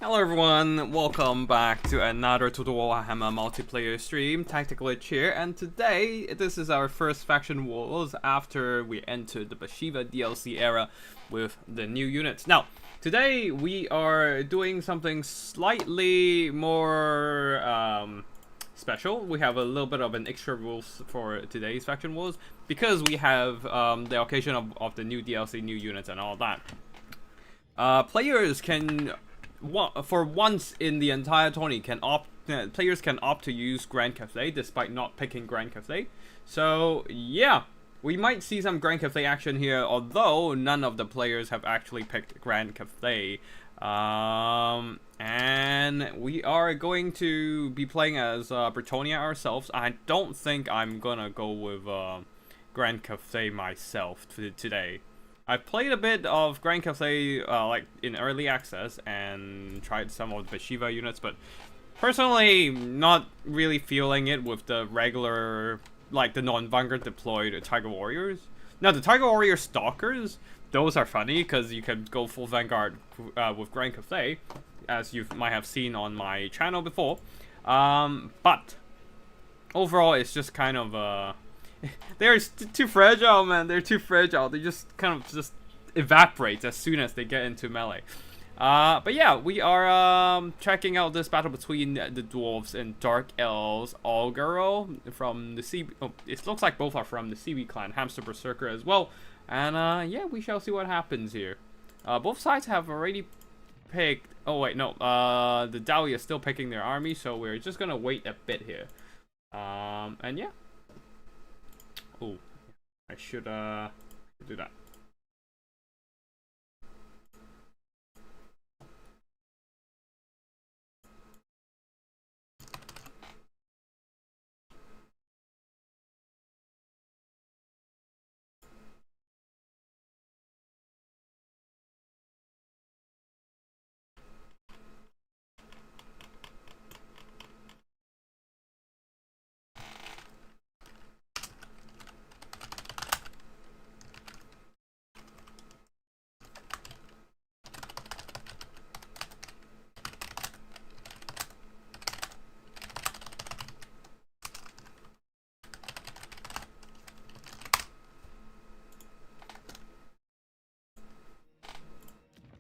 Hello everyone, welcome back to another Total Warhammer multiplayer stream, Tactical Glitch here, and today this is our first faction wars after we entered the Bashiva DLC era with the new units. Now, today we are doing something slightly more special. We have a little bit of an extra rules for today's faction wars because we have the occasion of the new DLC, new units and all that. Players can for once in the entire tourney players can opt to use Grand Cathay despite not picking Grand Cathay. So yeah, we might see some Grand Cathay action here, although none of the players have actually picked Grand Cathay. And we are going to be playing as Bretonia ourselves. I don't think I'm gonna go with Grand Cathay myself today. I've played a bit of Grand Cathay like in early access and tried some of the Bashiva units, but personally not really feeling it with the regular, like the non-Vanguard deployed Tiger Warriors. Now the Tiger Warrior Stalkers, those are funny because you can go full Vanguard with Grand Cathay, as you might have seen on my channel before. But overall it's just kind of they're too fragile, man. They're too fragile. They just kind of just evaporate as soon as they get into melee. But yeah, we are checking out this battle between the dwarves and dark elves. Algaro from the CB. Oh, it looks like both are from the CB clan. Hamster Berserker as well. And yeah, we shall see what happens here. Both sides have already picked. Oh wait, no. The Dawi is still picking their army, so we're just gonna wait a bit here. And yeah. Oh, I should do that.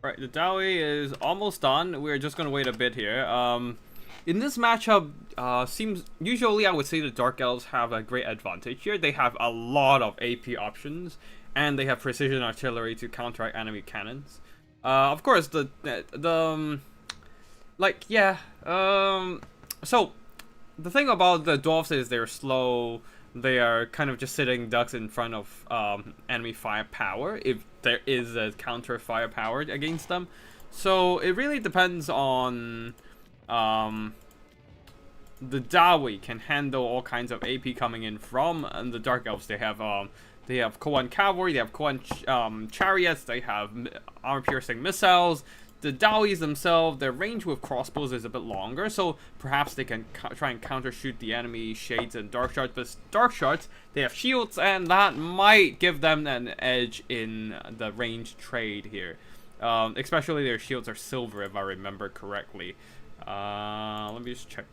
Right, the Dawi is almost done. We're just gonna wait a bit here. In this matchup, seems usually I would say the Dark Elves have a great advantage here. They have a lot of AP options, and they have precision artillery to counteract enemy cannons. Of course, like yeah. So the thing about the dwarves is they're slow. They are kind of just sitting ducks in front of enemy firepower if there is a counter firepower against them. So it really depends on the Dawi can handle all kinds of AP coming in from the Dark Elves. They have Koan Cavalry, they have Koan Chariots, they have armor-piercing missiles. The Dawis themselves, their range with crossbows is a bit longer, so perhaps they can try and counter-shoot the enemy Shades and Dark Shards. But Dark Shards, they have shields, and that might give them an edge in the range trade here. Especially their shields are silver, if I remember correctly. Let me just check.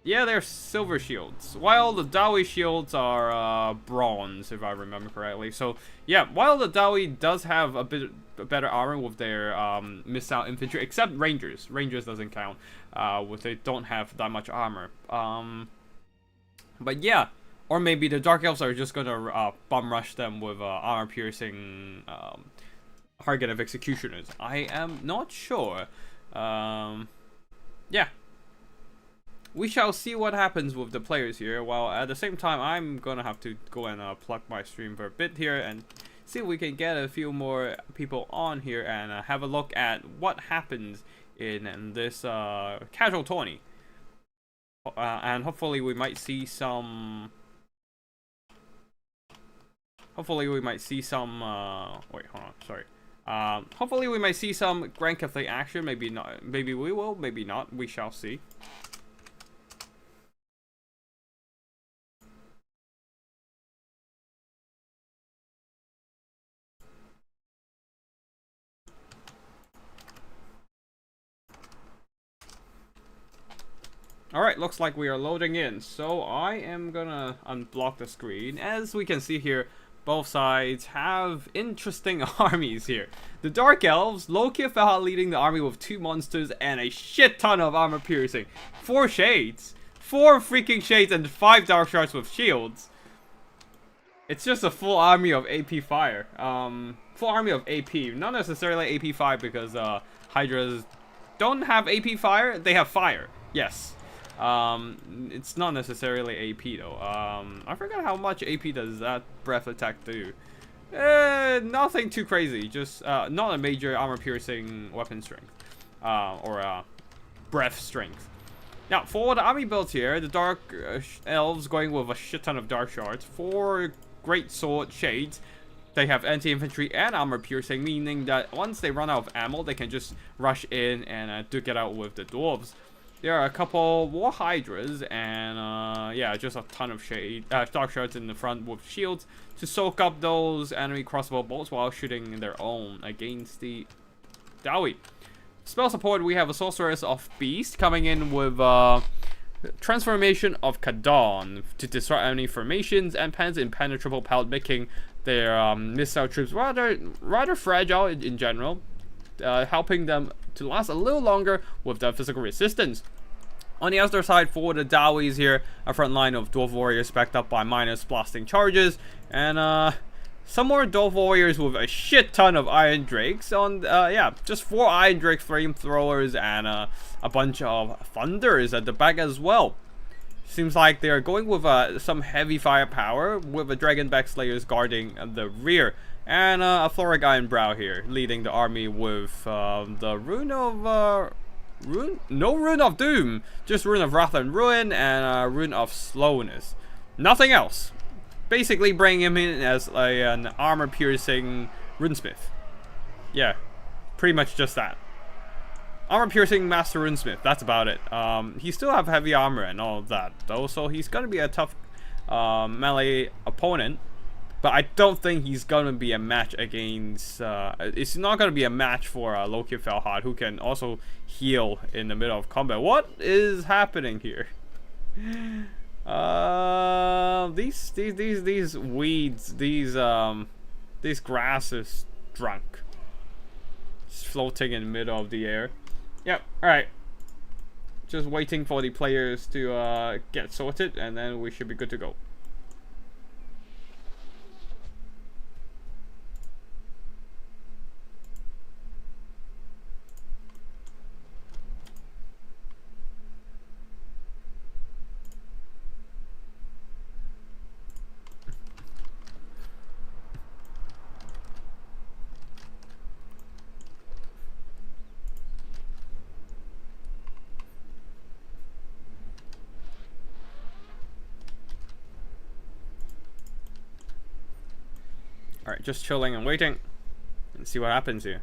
Yeah, they're silver shields, while the Dawi shields are bronze, if I remember correctly. So yeah, while the Dawi does have a bit better armor with their missile infantry, except Rangers. Rangers doesn't count, with they don't have that much armor. But yeah, or maybe the Dark Elves are just gonna bomb rush them with armor-piercing target of Executioners. I am not sure. Yeah. We shall see what happens with the players here, while at the same time I'm gonna have to go and plug my stream for a bit here and see if we can get a few more people on here and have a look at what happens in this casual tourney. And hopefully we might see some... wait, hold on, sorry. Hopefully we might see some Grand Cathay action, maybe not, maybe we will, maybe not, we shall see. Alright, looks like we are loading in. So I am gonna unblock the screen. As we can see here, both sides have interesting armies here. The Dark Elves, Loki Felhat leading the army with 2 monsters and a shit ton of armor piercing. 4 shades. 4 freaking shades and 5 Dark Shards with shields. It's just a full army of AP fire. Full army of AP. Not necessarily AP fire because Hydras don't have AP fire. They have fire. Yes. It's not necessarily AP though. I forgot how much AP does that breath attack do. Nothing too crazy. Just not a major armor piercing weapon strength. Or breath strength. Now, for the army build here, the Dark Elves going with a shit ton of Dark Shards. 4 Great Sword Shades. They have anti-infantry and armor piercing, meaning that once they run out of ammo, they can just rush in and duke it out with the dwarves. There are a couple War Hydras and yeah, just a ton of Dark Shards in the front with shields to soak up those enemy crossbow bolts while shooting their own against the Dowie. Spell support, we have a Sorceress of Beast coming in with Transformation of Kadon to disrupt enemy formations and Pen's Impenetrable Pelt, making their missile troops rather fragile in general, helping them to last a little longer with their physical resistance. On the other side, for the Dowies here, a front line of Dwarf Warriors backed up by minus blasting charges, and some more Dwarf Warriors with a shit ton of Iron Drakes on, yeah, just 4 Iron Drake flamethrowers and a bunch of Thunders at the back as well. Seems like they're going with some heavy firepower with a Dragonback Slayers guarding the rear. And a Floric Ironbrow here, leading the army with the Rune of... No Rune of Doom, just Rune of Wrath and Ruin and Rune of Slowness. Nothing else. Basically bringing him in as an armor-piercing runesmith. Yeah, pretty much just that. Armor-piercing Master Runesmith, that's about it. He still have heavy armor and all of that, though, so he's gonna be a tough melee opponent. But I don't think he's gonna be a match against. It's not gonna be a match for Loki Felhat, who can also heal in the middle of combat. What is happening here? These weeds, these grass is drunk, just floating in the middle of the air. Yep. All right. Just waiting for the players to get sorted, and then we should be good to go. Alright, just chilling and waiting and see what happens here.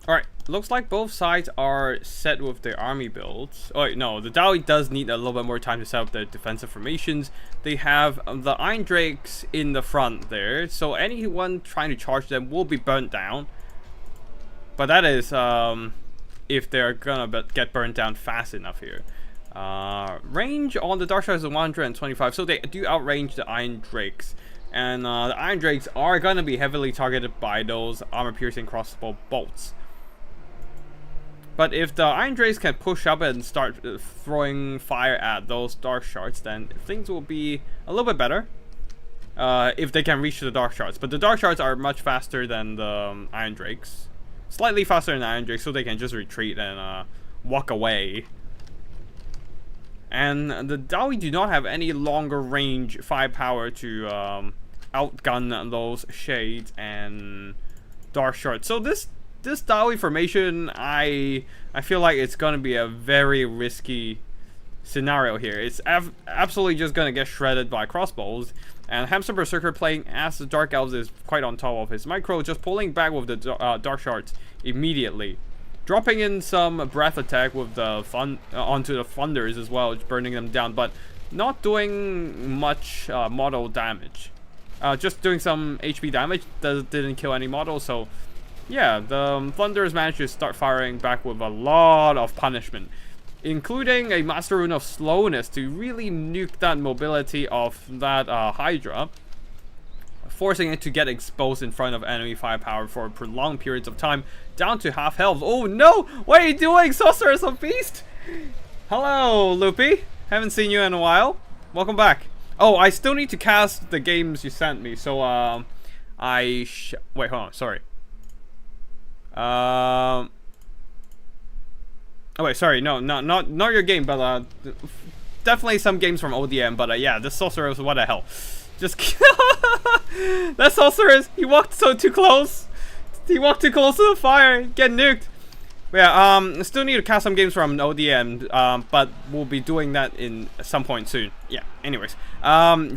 Alright, looks like both sides are set with their army builds. Oh wait, no, the Dowie does need a little bit more time to set up their defensive formations. They have the Iron Drakes in the front there, so anyone trying to charge them will be burnt down. But that is if they're gonna get burnt down fast enough here. Range on the Dark Shards is 125, so they do outrange the Iron Drakes. And the Iron Drakes are gonna be heavily targeted by those armor-piercing crossbow bolts. But if the Iron Drakes can push up and start throwing fire at those Dark Shards, then things will be a little bit better. If they can reach the Dark Shards. But the Dark Shards are much faster than the Iron Drakes. Slightly faster than the Iron Drakes, so they can just retreat and walk away. And the Dowie do not have any longer range firepower to outgun those Shades and Dark Shards. So this Dowie formation, I feel like it's gonna be a very risky scenario here. It's absolutely just gonna get shredded by crossbows. And Hamster Berserker playing as the Dark Elves is quite on top of his micro, just pulling back with the Dark Shards immediately. Dropping in some breath attack with the onto the Thunders as well, burning them down, but not doing much model damage. Just doing some HP damage, didn't kill any models, so yeah, the Thunders managed to start firing back with a lot of punishment, including a Master Rune of Slowness to really nuke that mobility of that Hydra, forcing it to get exposed in front of enemy firepower for prolonged periods of time, down to half health. Oh no! What are you doing, Sorceress of Beast? Hello, Loopy. Haven't seen you in a while. Welcome back. Oh, I still need to cast the games you sent me, so wait, hold on, sorry. Oh wait, sorry, no, not your game, but definitely some games from ODM. But yeah, this Sorceress, what the hell? Just that Sorceress, he walked too close. He walked too close to the fire, get nuked. But yeah, still need to cast some games from ODM, but we'll be doing that in some point soon. Yeah. Anyways,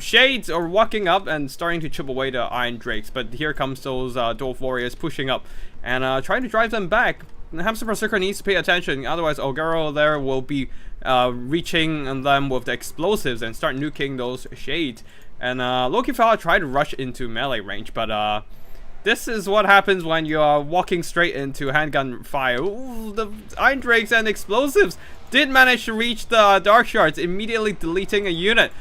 Shades are walking up and starting to chip away the Iron Drakes, but here comes those Dwarf Warriors pushing up and trying to drive them back. Hamster Berserker needs to pay attention, otherwise Ogero there will be reaching them with the explosives and start nuking those Shades. And Loki Fella tried to rush into melee range, but this is what happens when you are walking straight into handgun fire. Ooh, the Iron Drakes and explosives did manage to reach the Dark Shards, immediately deleting a unit.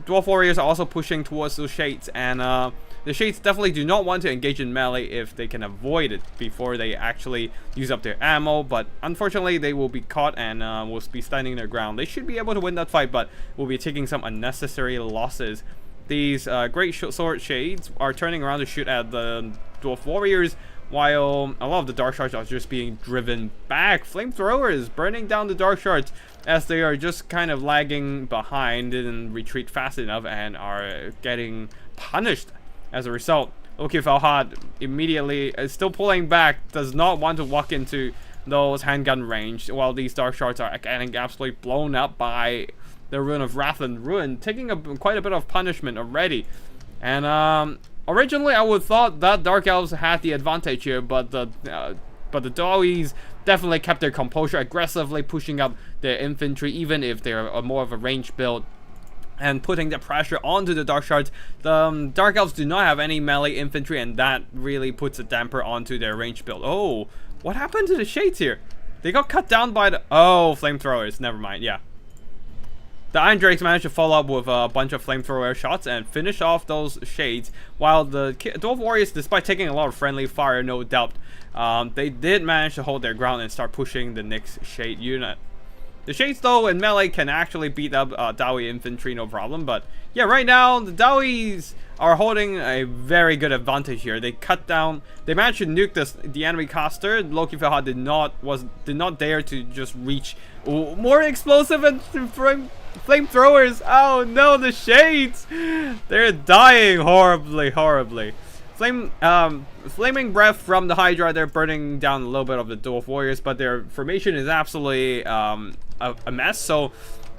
Dwarf Warriors are also pushing towards those Shades, and the Shades definitely do not want to engage in melee if they can avoid it before they actually use up their ammo, but unfortunately they will be caught and will be standing their ground. They should be able to win that fight, but will be taking some unnecessary losses. These great sword Shades are turning around to shoot at the Dwarf Warriors, while a lot of the Dark Shards are just being driven back. Flamethrowers burning down the Dark Shards as they are just kind of lagging behind, didn't retreat fast enough, and are getting punished as a result. Loki Felhad immediately is still pulling back, does not want to walk into those handgun range, while these Dark Shards are getting absolutely blown up by the Rune of Wrath and Ruin, taking quite a bit of punishment already. And originally I would thought that Dark Elves had the advantage here, but the Dowies definitely kept their composure, aggressively pushing up their infantry, even if they're more of a ranged build, and putting the pressure onto the Dark Shards. The Dark Elves do not have any melee infantry, and that really puts a damper onto their ranged build. Oh, what happened to the Shades here? They got cut down by the... Oh, Flamethrowers, never mind, yeah. The Iron Drakes managed to follow up with a bunch of flamethrower shots and finish off those Shades, while the Dwarf Warriors, despite taking a lot of friendly fire, no doubt, they did manage to hold their ground and start pushing the next Shade unit. The Shades, though, in melee can actually beat up Dowie infantry, no problem, but yeah, right now, the Dowies are holding a very good advantage here. They cut down, they managed to nuke the enemy caster. Loki Felha did not dare to just reach more explosive and flamethrowers. Oh no, the Shades! They're dying horribly. Flaming breath from the Hydra, they're burning down a little bit of the Dwarf Warriors, but their formation is absolutely a mess, so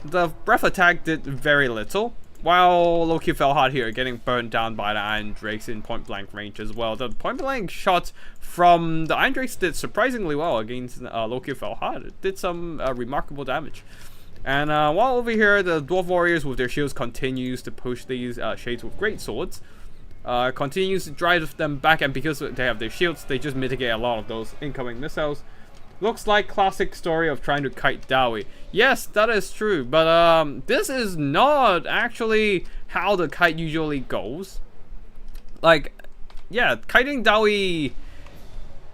the breath attack did very little, while Loki Felhad here getting burned down by the Iron Drakes in point blank range as well. The point blank shots from the Iron Drakes did surprisingly well against Loki Felhad. It did some remarkable damage. And while over here, the Dwarf Warriors with their shields continues to push these Shades with great swords. Continues to drive them back, and because they have their shields, they just mitigate a lot of those incoming missiles. Looks like classic story of trying to kite Dowie. Yes, that is true, but this is not actually how the kite usually goes. Like, yeah, kiting Dowie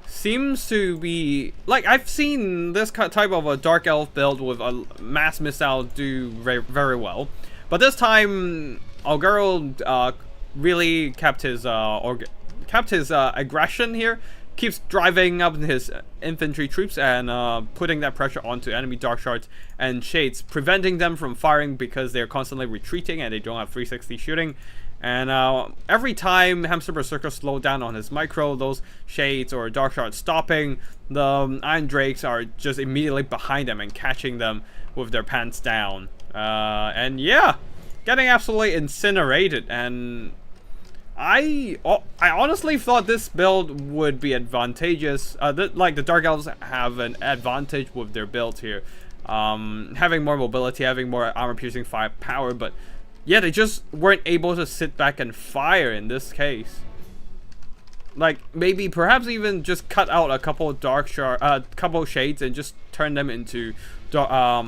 seems to be... Like, I've seen this type of a Dark Elf build with a mass missile do very well. But this time, Ogero really kept his aggression here. Keeps driving up his infantry troops and putting that pressure onto enemy Dark Shards and Shades, preventing them from firing because they're constantly retreating and they don't have 360 shooting. And every time Hamster Berserker slowed down on his micro, those Shades or Dark Shards stopping, the Iron Drakes are just immediately behind them and catching them with their pants down. And yeah, getting absolutely incinerated. And I honestly thought this build would be advantageous. Like the Dark Elves have an advantage with their build here, having more mobility, having more armor-piercing firepower. But yeah, they just weren't able to sit back and fire in this case. Like maybe, perhaps even just cut out a couple couple shades and just turn them into Dark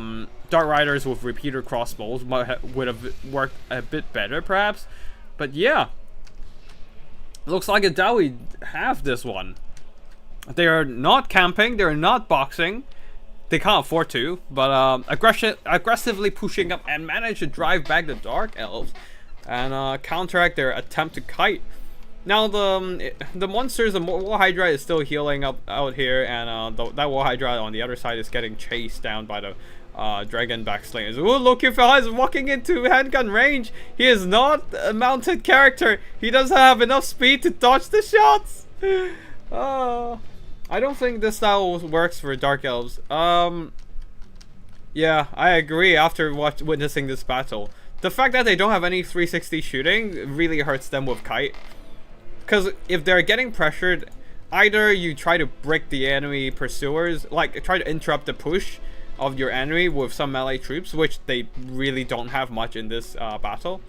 Riders with repeater crossbows. Would have worked a bit better, perhaps. But yeah. Looks like Adawi have this one. They are not camping, they're not boxing. They can't afford to, but aggressively pushing up and manage to drive back the Dark Elves and counteract their attempt to kite. Now the monsters, the War Hydra is still healing up out here, and that War Hydra on the other side is getting chased down by the dragon backslingers. Ooh, look, Fella is walking into handgun range. He is not a mounted character. He doesn't have enough speed to dodge the shots. I don't think this style works for Dark Elves. Yeah, I agree after witnessing this battle. The fact that they don't have any 360 shooting really hurts them with kite. Because if they're getting pressured, either you try to break the enemy pursuers, like try to interrupt the push of your enemy with some melee troops, which they really don't have much in this battle,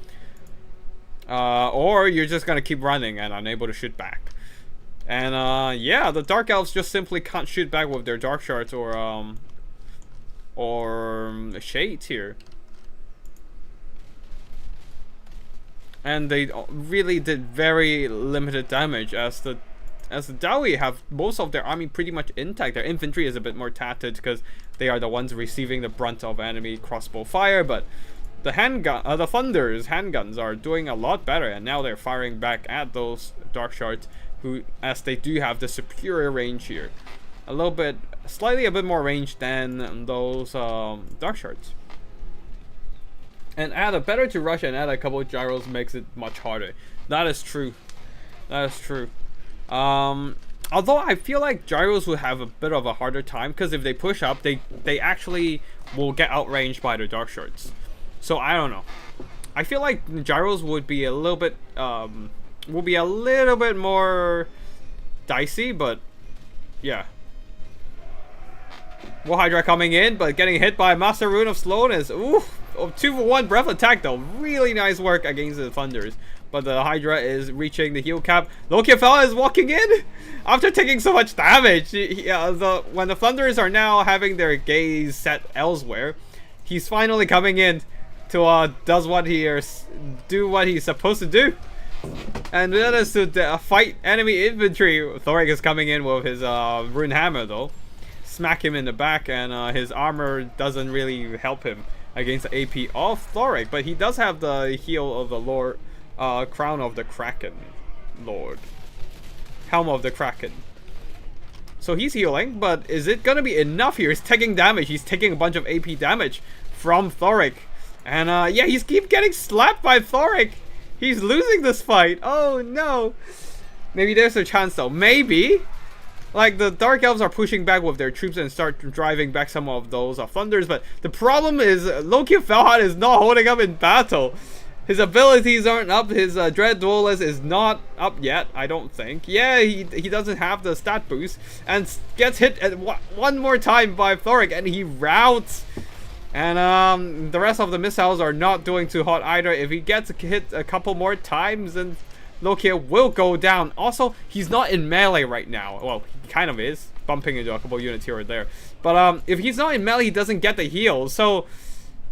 or you're just gonna keep running and unable to shoot back. And yeah, the Dark Elves just simply can't shoot back with their Dark Shards or Shades here. And they really did very limited damage, as the Dawi have most of their army pretty much intact. Their infantry is a bit more tattered because they are the ones receiving the brunt of enemy crossbow fire, but the the Thunder's handguns are doing a lot better, and now they're firing back at those Dark Shards, as they do have the superior range here. Slightly a bit more range than those Dark Shards. And add a better to rush and add a couple of gyros makes it much harder. That is true. That is true. Although I feel like gyros will have a bit of a harder time, because if they push up, they actually will get outranged by the Dark Shards. So I don't know. I feel like gyros would be a little bit more dicey, but yeah. War Hydra coming in, but getting hit by Master Rune of Slowness. Ooh, 2-for-1 breath attack though. Really nice work against the Thunders. But the Hydra is reaching the heal cap. Fella is walking in after taking so much damage. When the Thunders are now having their gaze set elsewhere, he's finally coming in to do what he's supposed to do. And that is to fight enemy infantry. Thoric is coming in with his rune hammer though. Smack him in the back, and his armor doesn't really help him against the AP of Thoric, but he does have the heal of the Lord, Crown of the Kraken Lord, Helm of the Kraken. So he's healing, but is it gonna be enough here? He's taking damage. He's taking a bunch of AP damage from Thoric, and yeah, he's keep getting slapped by Thoric. He's losing this fight. Oh no! Maybe there's a chance though. Maybe. Like, the Dark Elves are pushing back with their troops and start driving back some of those Thunders, but the problem is Loki Felhard is not holding up in battle. His abilities aren't up, his Dread Duelist is not up yet, I don't think. Yeah, he doesn't have the stat boost, and gets hit at one more time by Thoric, and he routs. And the rest of the missiles are not doing too hot either. If he gets hit a couple more times, then Loki will go down. Also, he's not in melee right now. Well, he kind of is, bumping into a couple units here or there. But if he's not in melee, he doesn't get the heal. So,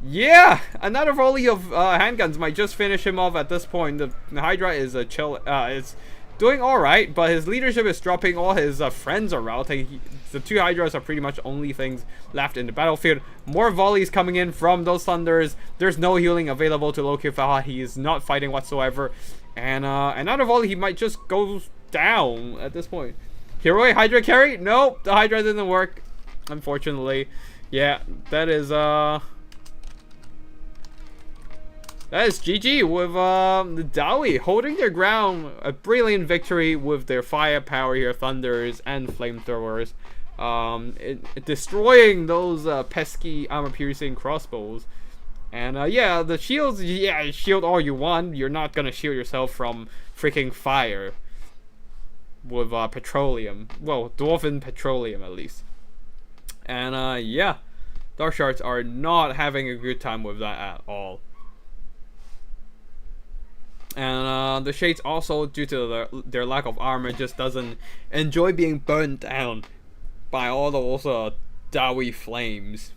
yeah, another volley of handguns might just finish him off at this point. The Hydra is it's doing all right, but his leadership is dropping. All his friends are routing. The two Hydras are pretty much only things left in the battlefield. More volleys coming in from those Thunders. There's no healing available to Loki Faha. He is not fighting whatsoever. And another volley, he might just go down at this point. Heroic Hydra carry? Nope, the Hydra didn't work, unfortunately. Yeah, that is GG with the Dawi holding their ground. A brilliant victory with their firepower here, Thunders and Flamethrowers. Destroying those pesky armor-piercing crossbows. And yeah, the shields, yeah, shield all you want. You're not gonna shield yourself from freaking fire with petroleum. Well, dwarven petroleum at least. And yeah, Dark Shards are not having a good time with that at all. And the Shades also, due to their lack of armor, just doesn't enjoy being burned down by all those Dawi flames.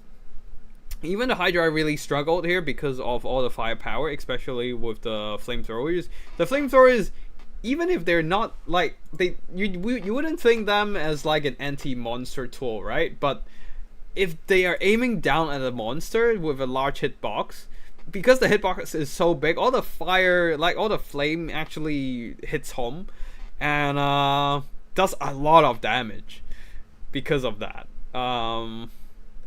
Even the Hydra really struggled here because of all the firepower, especially with the flamethrowers. The flamethrowers, even if they're not like you wouldn't think them as like an anti-monster tool, right? But if they are aiming down at a monster with a large hitbox, because the hitbox is so big, all the fire, like all the flame, actually hits home, and does a lot of damage because of that.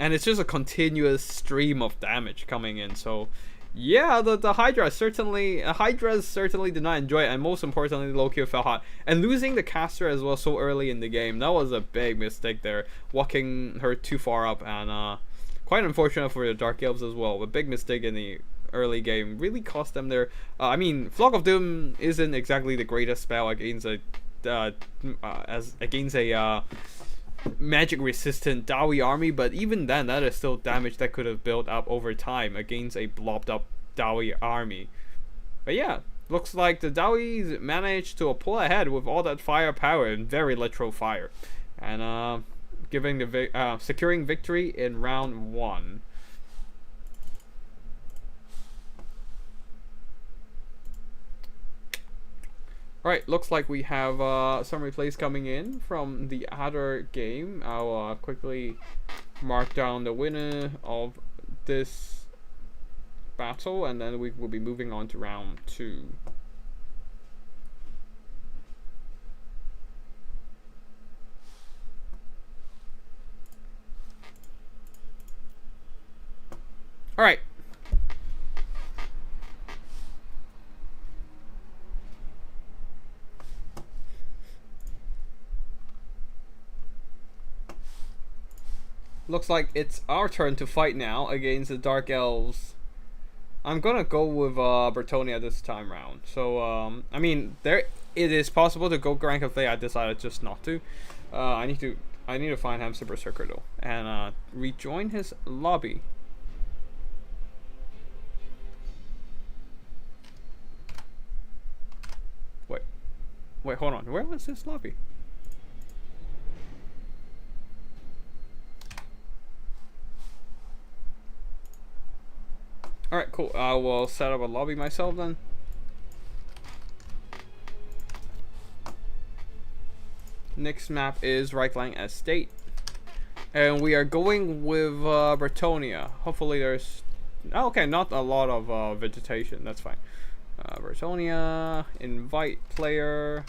And it's just a continuous stream of damage coming in. So yeah, the Hydras certainly did not enjoy it, and most importantly, Loki fell hot. And losing the caster as well so early in the game, that was a big mistake there. Walking her too far up, and quite unfortunate for the Dark Elves as well. A big mistake in the early game really cost them their. I mean, Flock of Doom isn't exactly the greatest spell against a magic resistant Dawi army, but even then, that is still damage that could have built up over time against a blobbed up Dawi army. But yeah, looks like the Dawis managed to pull ahead with all that firepower and very literal fire, and securing victory in round 1. Alright, looks like we have some replays coming in from the other game. I'll quickly mark down the winner of this battle, and then we will be moving on to round 2. Alright. Looks like it's our turn to fight now against the Dark Elves. I'm gonna go with Bretonnia this time round. So I mean, it is possible to go Grand Cafe. I decided just not to. I need to find him Super Circuit though, and rejoin his lobby. Wait, hold on. Where was this lobby? Alright, cool. I will set up a lobby myself then. Next map is Reichlang Estate. And we are going with Bretonnia. Hopefully there's... Oh, okay, not a lot of vegetation. That's fine. Bretonnia, invite player...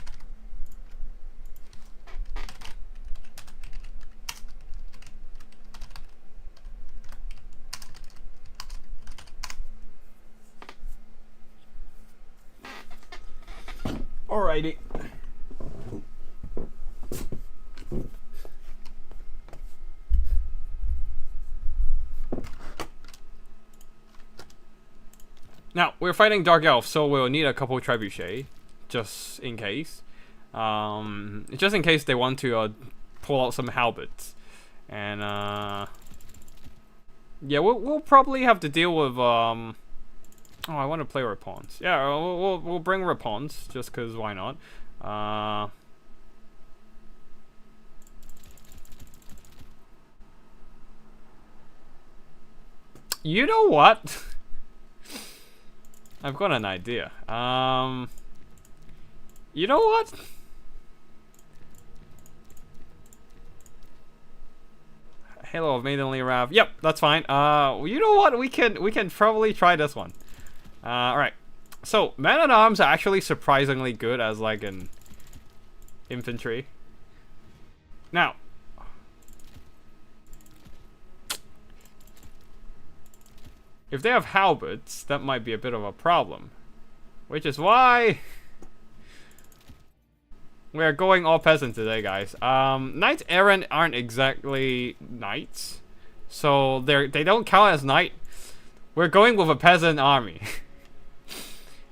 Alrighty. Now, we're fighting Dark Elf, so we'll need a couple Trebuchet, just in case. Just in case they want to pull out some halberds. And, yeah, we'll probably have to deal with, oh, I want to play Rapons. Yeah, we'll bring Rapons, just because why not? You know what? I've got an idea. You know what? Halo of Maidenly Wrath. Yep, that's fine. You know what? We can probably try this one. Alright. So, Man-at-Arms are actually surprisingly good as, like, an infantry. Now. If they have halberds, that might be a bit of a problem. Which is why... we're going all peasant today, guys. Knights Errant aren't exactly knights. So, they don't count as knight. We're going with a peasant army.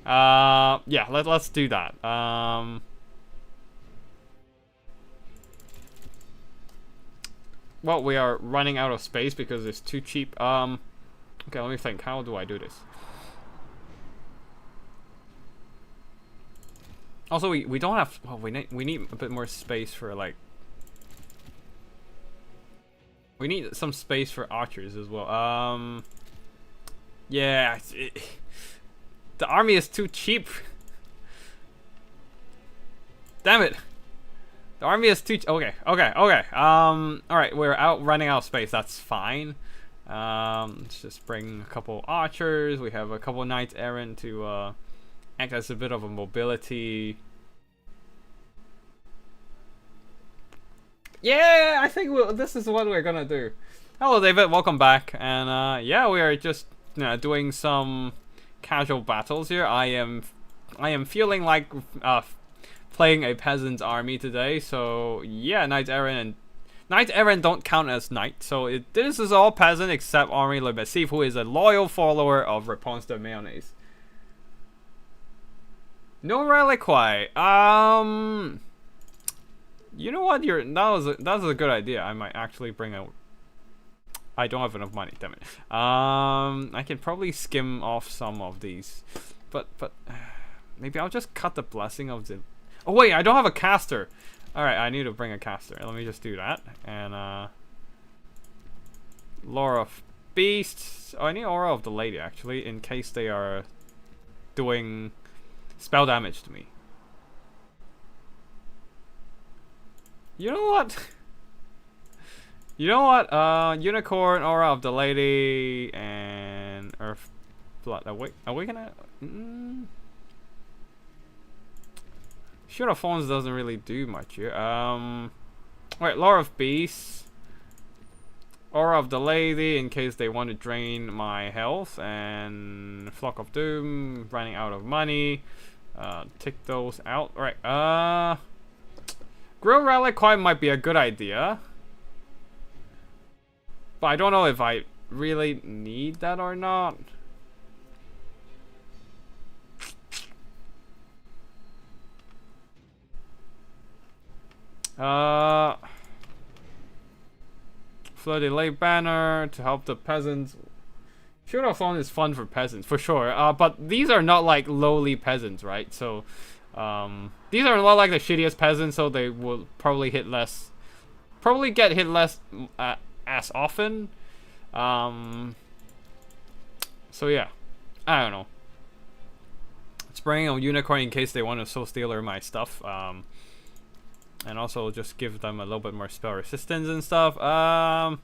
Yeah, let's do that. Well, we are running out of space because it's too cheap. Okay, let me think. How do I do this? Also, we don't have. Well, we need a bit more space for like. We need some space for archers as well. Yeah, the army is too cheap. Damn it. The army is too... Okay. Alright, we're running out of space. That's fine. Let's just bring a couple archers. We have a couple knights errant to act as a bit of a mobility. Yeah, I think this is what we're gonna do. Hello, David. Welcome back. And yeah, we are just doing some casual battles here. I am feeling like playing a peasant's army today, so yeah, Knights Errant don't count as knight, so this is all peasant except Henri Le Massif, who is a loyal follower of Réponse de Mayonnaise. No reliquary. You know what? That was a good idea. I might actually bring out. I don't have enough money. Damn it. I can probably skim off some of these, but maybe I'll just cut the blessing of the. Oh wait, I don't have a caster. Alright, I need to bring a caster. Let me just do that. And Lore of Beasts. Oh, I need Aura of the Lady actually, in case they are doing spell damage to me. You know what? Unicorn, Aura of the Lady, and Earth Blood. Awaken it? Shield of Thorns doesn't really do much here. Alright, Lore of Beasts. Aura of the Lady, in case they want to drain my health. And Flock of Doom, running out of money. Take those out. Alright, Grill Reliquary might be a good idea. But I don't know if I really need that or not. Flooded Lake Banner to help the peasants. Shield of Thorn is fun for peasants for sure. But these are not like lowly peasants, right? So, these are not like the shittiest peasants, so they will probably hit less. Probably get hit less as often. So yeah, I don't know. Let's bring a unicorn in case they want to soul stealer my stuff. And also just give them a little bit more spell resistance and stuff. I'll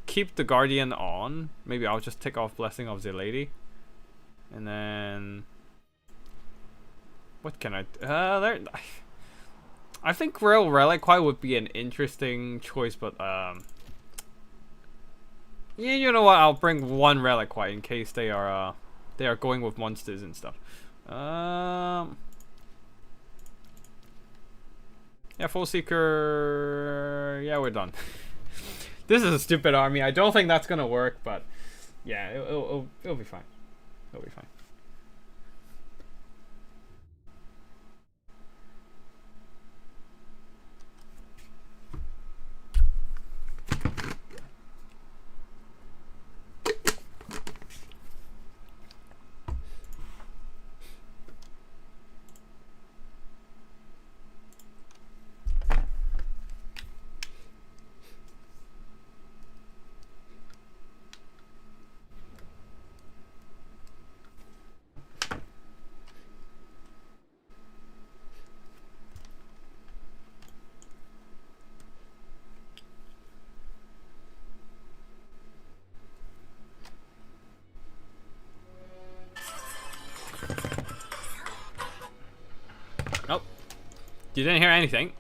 keep the Guardian on. Maybe I'll just take off Blessing of the Lady. And then... what can I... I think Grail Reliquary would be an interesting choice, but... yeah, you know what? I'll bring one Reliquary in case they are going with monsters and stuff. Yeah, Full Seeker. Yeah, we're done. This is a stupid army. I don't think that's gonna work, but yeah, it'll be fine. It'll be fine. You didn't hear anything.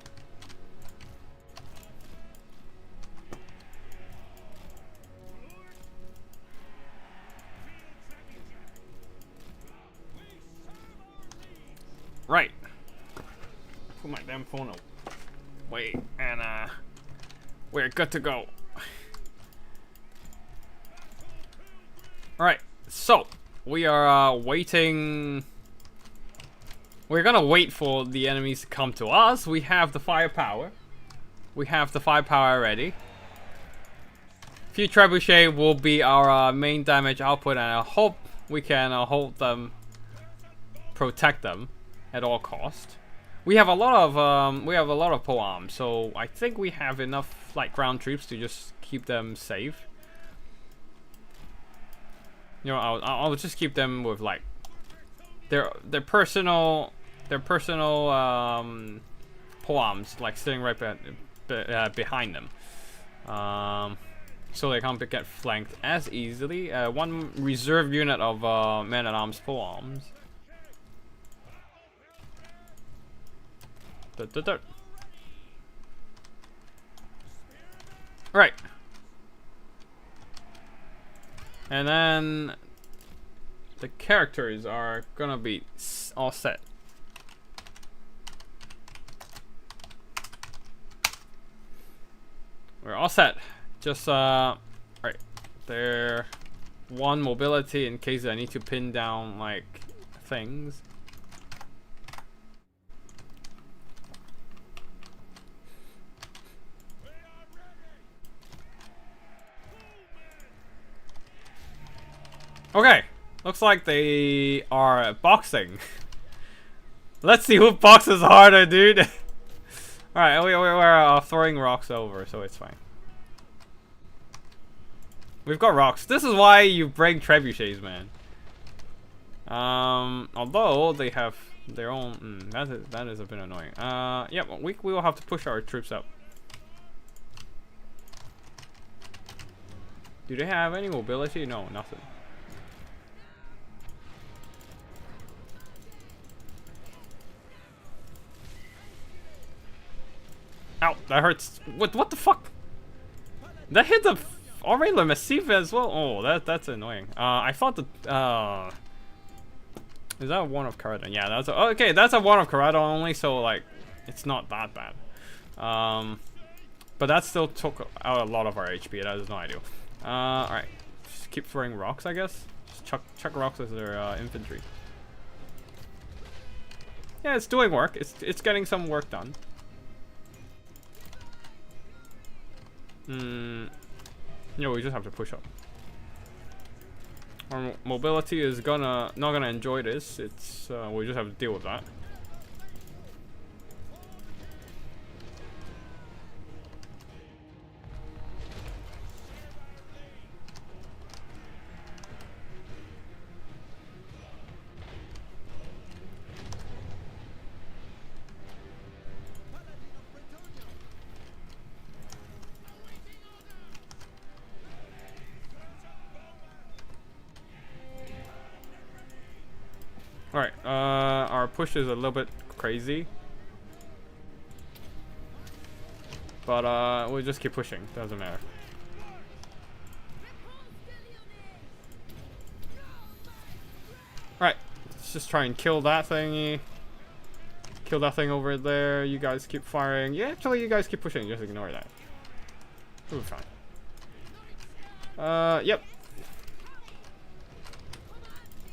Right. Put my damn phone away, and we're good to go. Alright, so we are waiting. We're gonna wait for the enemies to come to us. We have the firepower. We have the firepower ready. Few trebuchet will be our main damage output, and I hope we can hold them, protect them at all cost. We have a lot of pole arms, so I think we have enough like ground troops to just keep them safe. You know, I'll just keep them with like their personal pole arms, like sitting right behind them, so they can't get flanked as easily. One reserve unit of man-at-arms pole arms. Right. And then the characters are gonna be all set. We're all set. Just right there. One mobility in case I need to pin down like things. Okay, looks like they are boxing. Let's see who boxes harder, dude. Alright, we're throwing rocks over, so it's fine. We've got rocks. This is why you bring trebuchets, man. Although they have their own. That is a bit annoying. Yeah, we will have to push our troops up. Do they have any mobility? No, nothing. Ow, that hurts. What the fuck? That hit the already massive as well. Oh, that's annoying. I thought that is that a one of Karada? Yeah, that's a, okay. That's a one of Karada only, so like it's not that bad. But that still took out a lot of our HP. That is no ideal. All right, just keep throwing rocks, I guess. Just chuck rocks as their infantry. Yeah, it's doing work. It's getting some work done. You know, we just have to push up. Our mobility is not gonna enjoy this. It's we just have to deal with that. Alright, our push is a little bit crazy. But we'll just keep pushing, doesn't matter. Alright, let's just try and kill that thingy. Kill that thing over there. You guys keep firing. Yeah, actually you guys keep pushing, just ignore that. We'll be fine. Yep.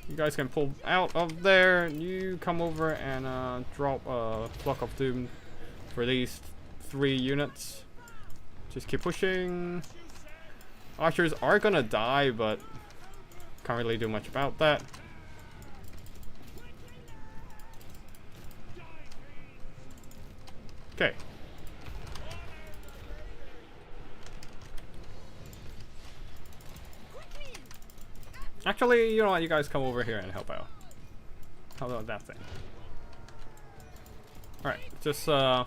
You guys can pull out of there. You come over and drop a Flock of Doom for these 3 units. Just keep pushing. Archers are gonna die, but can't really do much about that. Okay. Actually, you know what? You guys come over here and help out. How about that thing? Alright, just alright,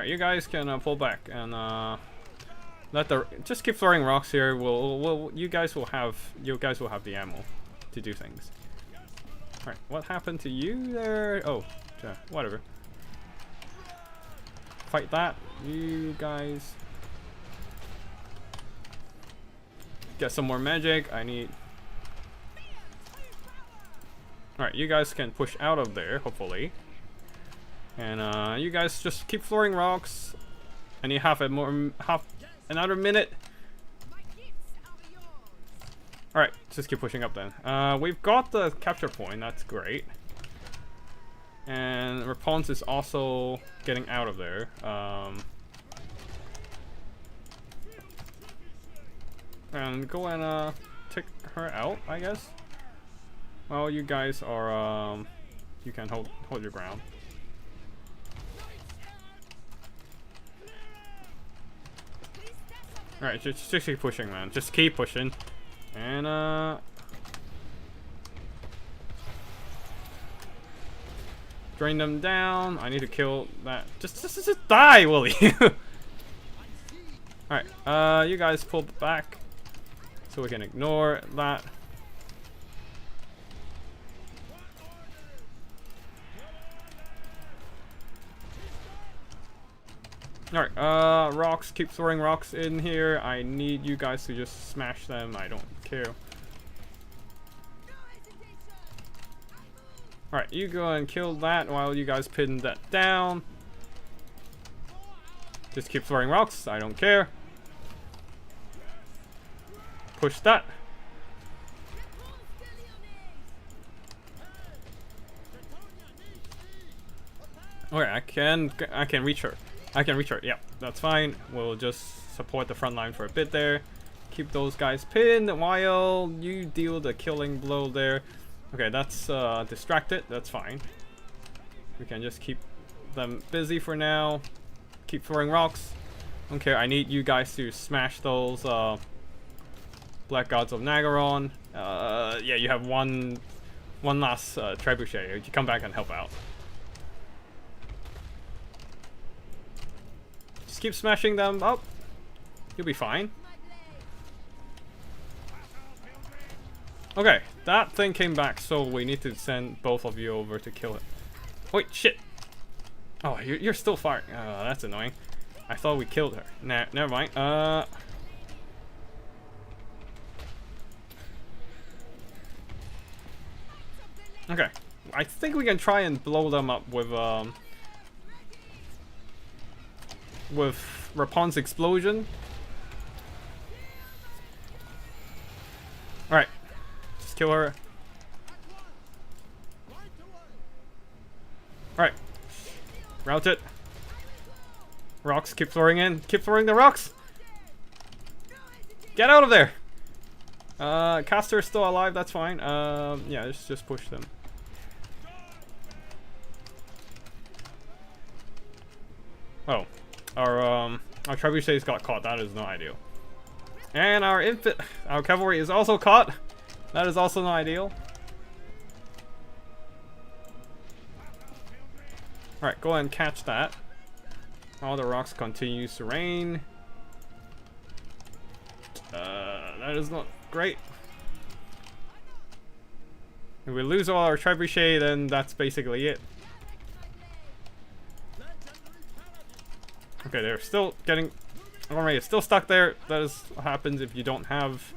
you guys can pull back and just keep throwing rocks here. You guys will have the ammo to do things. Alright, what happened to you there? Oh, yeah, whatever. Fight that, you guys. Get some more magic. I need. Alright, you guys can push out of there, hopefully. And you guys just keep throwing rocks. And you have Another minute. Alright, just keep pushing up then. We've got the capture point, that's great. And Rapunzel is also getting out of there. And go and take her out, I guess. Well, you guys are you can hold your ground. Alright, just keep pushing, man. Just keep pushing. And drain them down. I need to kill that. Just die, will you? Alright, you guys pull back so we can ignore that. Alright, rocks, keep throwing rocks in here. I need you guys to just smash them. I don't care. Alright, you go and kill that while you guys pin that down. Just keep throwing rocks. I don't care. Push that. Okay, I can reach her. I can reach her. Yeah, that's fine. We'll just support the front line for a bit there. Keep those guys pinned while you deal the killing blow there. Okay, that's distracted. That's fine. We can just keep them busy for now. Keep throwing rocks. Okay, I need you guys to smash those Black Gods of Nagaron. Yeah, you have one last trebuchet. You come back and help out. Just keep smashing them up. You'll be fine. Okay, that thing came back, so we need to send both of you over to kill it. Wait, shit. Oh, you're still firing. That's annoying. I thought we killed her. Nah, never mind. Okay. I think we can try and blow them up with Rapunzel's explosion. Alright. Just kill her. Alright. Route it. Rocks, keep throwing in. Keep throwing the rocks! Get out of there! Caster's still alive, that's fine. Yeah, just push them. Oh. Our trebuchets got caught, that is not ideal. And our cavalry is also caught. That is also not ideal. Alright, go ahead and catch that. All the rocks continues to rain. That is not great. If we lose all our trebuchet, then that's basically it. Okay, they're still getting... Alright, it's still stuck there. That is what happens if you don't have...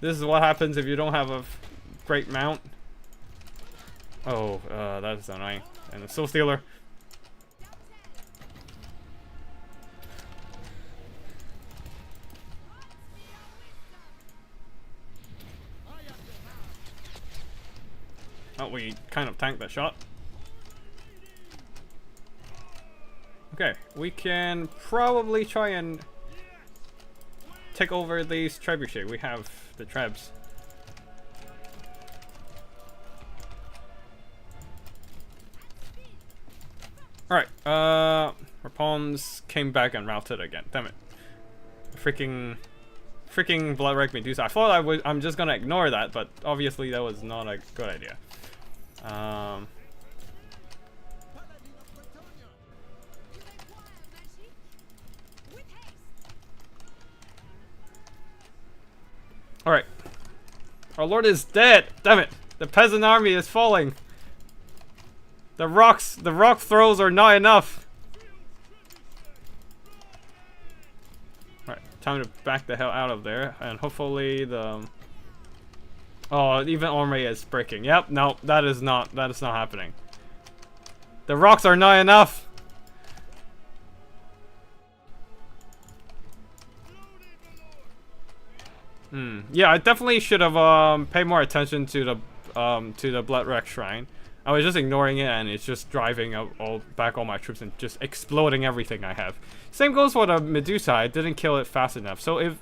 This is what happens if you don't have a great mount. Oh, that is annoying. And the Soul Stealer. Oh, we kind of tanked that shot. Okay, we can probably try and take over these trebuchet. We have the trebs. Alright, Rapunzel came back and routed again. Damn it. Freaking Bloodwreck Medusa. I thought I'm just gonna ignore that, but obviously that was not a good idea. Alright. Our lord is dead! Damn it! The peasant army is falling! The rock throws are not enough! Alright, time to back the hell out of there, and hopefully the... Oh, even army is breaking. Yep, no, that is not happening. The rocks are not enough! Yeah, I definitely should have paid more attention to the Blood Wreck Shrine. I was just ignoring it, and it's just driving all my troops and just exploding everything I have. Same goes for the Medusa. I didn't kill it fast enough. So if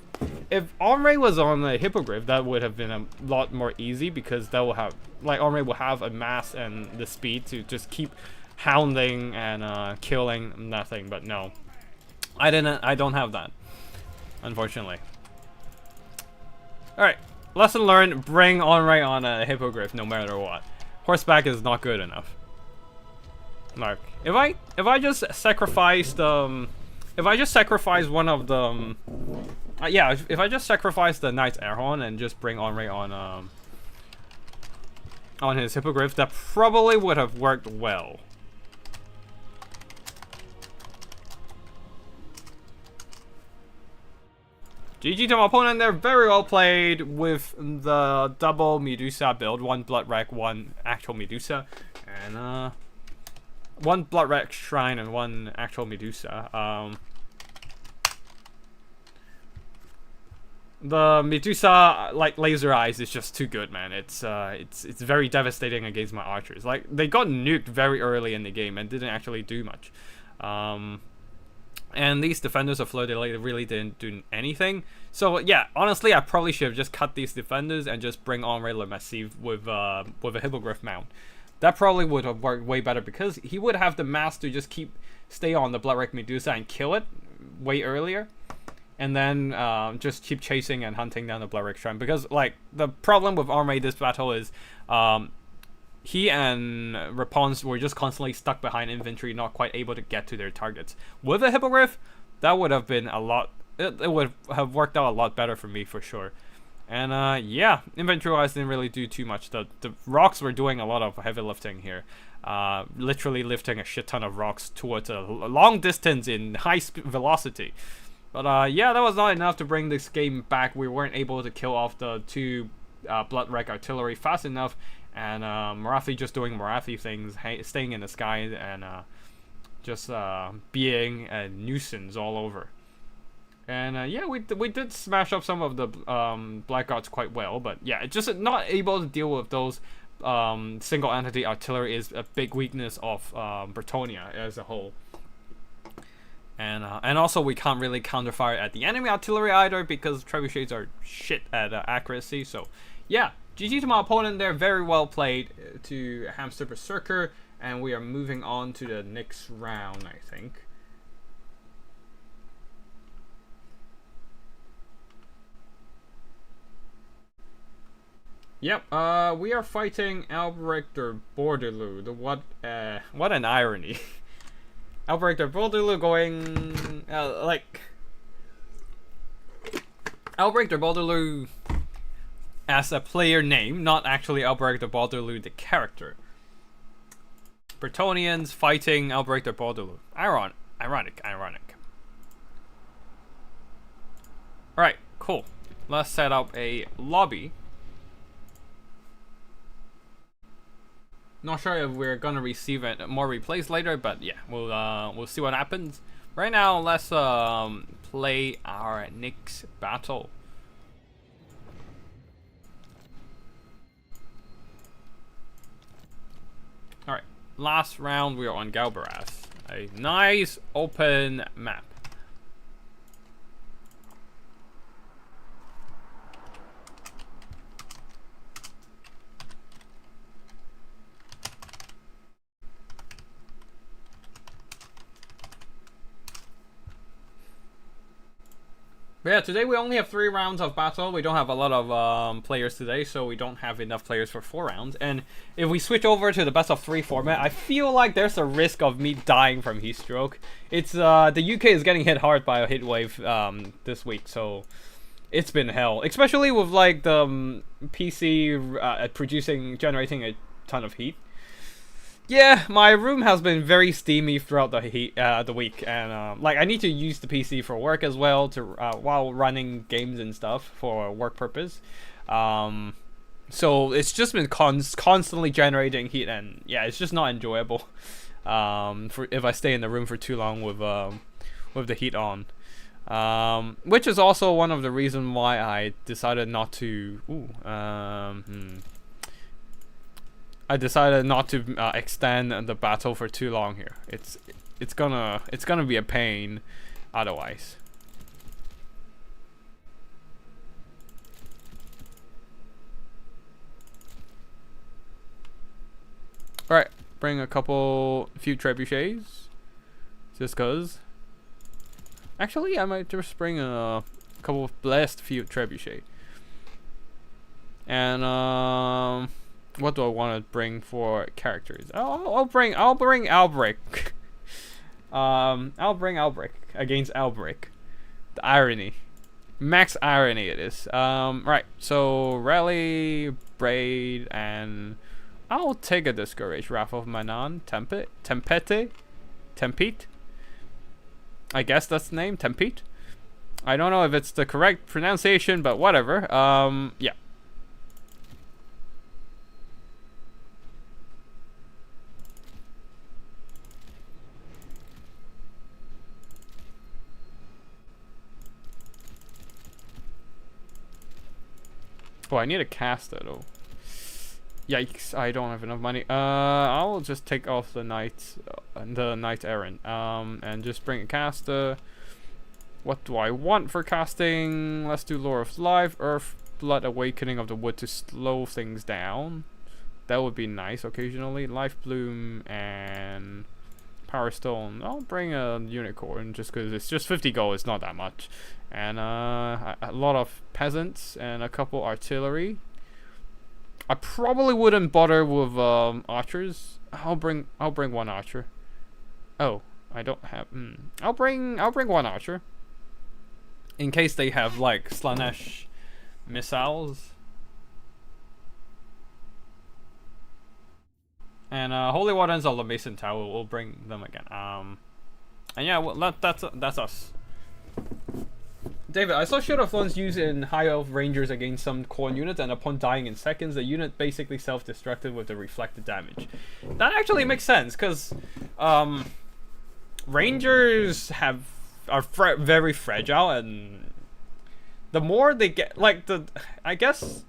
Omre was on the Hippogriff, that would have been a lot more easy, because that will have, like, Omre will have a mass and the speed to just keep hounding and killing nothing. But no, I don't have that, unfortunately. All right, lesson learned: bring Omre on a Hippogriff no matter what. Horseback is not good enough. Like, if I just sacrificed if I just sacrifice one of the yeah, if I just sacrifice the Knight's Airhorn and just bring Omre on his Hippogriff, that probably would have worked well. GG to my opponent there, very well played with the double Medusa build. One Blood Wreck, one actual Medusa. And one Blood Wreck Shrine and one actual Medusa. The Medusa, like, laser eyes is just too good, man. It's very devastating against my archers. Like, they got nuked very early in the game and didn't actually do much. And these defenders of Fleur de Lis really didn't do anything. So yeah, honestly, I probably should have just cut these defenders and just bring Omre Le Massif with a Hippogriff mount. That probably would have worked way better, because he would have the mass to just stay on the Blood Wreck Medusa and kill it way earlier. And then just keep chasing and hunting down the Blood Wreck Shrine. Because, like, the problem with Omre this battle is he and Rapunzel were just constantly stuck behind infantry, not quite able to get to their targets. With a Hippogriff, that would have been a lot... It would have worked out a lot better for me, for sure. And, yeah, infantry-wise didn't really do too much. The rocks were doing a lot of heavy lifting here. Literally lifting a shit ton of rocks towards a long distance in high velocity. But, yeah, that was not enough to bring this game back. We weren't able to kill off the two Blood Wreck artillery fast enough. And Marathi just doing Marathi things, staying in the sky and just being a nuisance all over. And yeah, we did smash up some of the Blackguards quite well, but yeah, just not able to deal with those single entity artillery is a big weakness of Bretonnia as a whole. And also we can't really counterfire at the enemy artillery either, because trebuchets are shit at accuracy. So yeah. GG to my opponent there, very well played to Hamster Berserker, and we are moving on to the next round, I think. Yep, we are fighting Albrecht der Bordeloo. What an irony. Albrecht der Bordeloo going, Albrecht der Bordeloo as a player name, not actually Albrecht der Bordeloo the character. Bretonnians fighting Albrecht der Bordeloo. Ironic. Alright, cool. Let's set up a lobby. Not sure if we're gonna receive more replays later, but yeah, we'll see what happens. Right now, let's play our next battle. Alright, last round we are on Galbaras. A nice open map. But yeah, today we only have 3 rounds of battle. We don't have a lot of players today, so we don't have enough players for 4 rounds. And if we switch over to the best of 3 format, I feel like there's a risk of me dying from heat stroke. It's the UK is getting hit hard by a heat wave this week, so it's been hell. Especially with like the PC generating a ton of heat. Yeah, my room has been very steamy throughout the week, and like I need to use the PC for work as well to while running games and stuff for work purpose. So it's just been constantly generating heat, and yeah, it's just not enjoyable. For if I stay in the room for too long with the heat on. Which is also one of the reasons why I decided not to. I decided not to extend the battle for too long here. It's gonna be a pain otherwise. All right, bring a few trebuchets, just cause. Actually, I might just bring a couple of blessed few trebuchet. And what do I want to bring for characters? I'll bring Albrecht. I'll bring Albrecht against Albrecht. The irony, max irony it is. Right. So rally, braid, and I'll take a discourage. Wrath of Manan, Tempete. I guess that's the name, Tempete. I don't know if it's the correct pronunciation, but whatever. Yeah. Oh, I need a caster though. Yikes! I don't have enough money. I'll just take off the knight errant. And just bring a caster. What do I want for casting? Let's do Lore of Life, Earth, Blood, Awakening of the Wood to slow things down. That would be nice occasionally. Life Bloom and Power Stone. I'll bring a unicorn just because it's just 50 gold. It's not that much. And a lot of peasants and a couple artillery. I probably wouldn't bother with archers. I'll bring one archer. Oh, I don't have. I'll bring one archer. In case they have like Slanesh missiles. And Holy Wardens of the Mason Tower. We'll bring them again. And yeah, well, that's us. David, I saw Shield of Thorns used in High Elf Rangers against some Khorne units, and upon dying in seconds, the unit basically self-destructed with the reflected damage. That actually makes sense, because Rangers are very fragile, and the more they get, like, I guess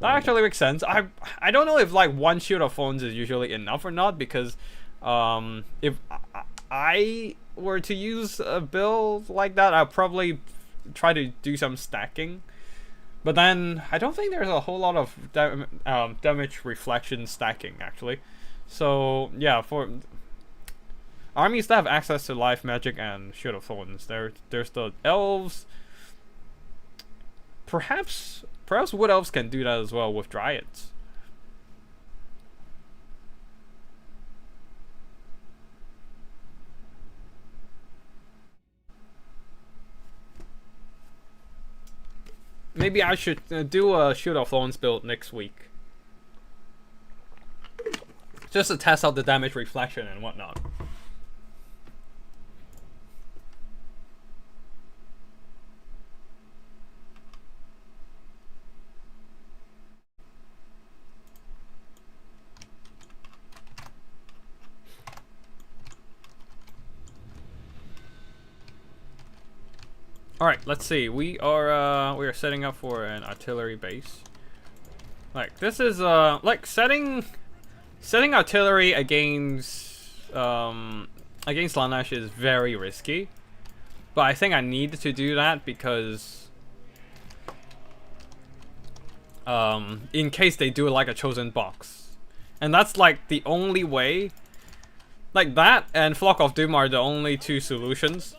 that actually makes sense. I don't know if like one Shield of Thorns is usually enough or not, because if I were to use a build like that, I'll probably try to do some stacking, but then I don't think there's a whole lot of damage reflection stacking actually. So yeah, for armies that have access to life magic and Shield of Thorns, there's the elves. Perhaps wood elves can do that as well with dryads. Maybe I should do a Shield of Thorns build next week. Just to test out the damage reflection and whatnot. Alright, let's see. We are setting up for an artillery base. Like, this is like setting artillery against Slanesh is very risky. But I think I need to do that because in case they do like a chosen box. And that's like the only way. Like that and Flock of Doom are the only two solutions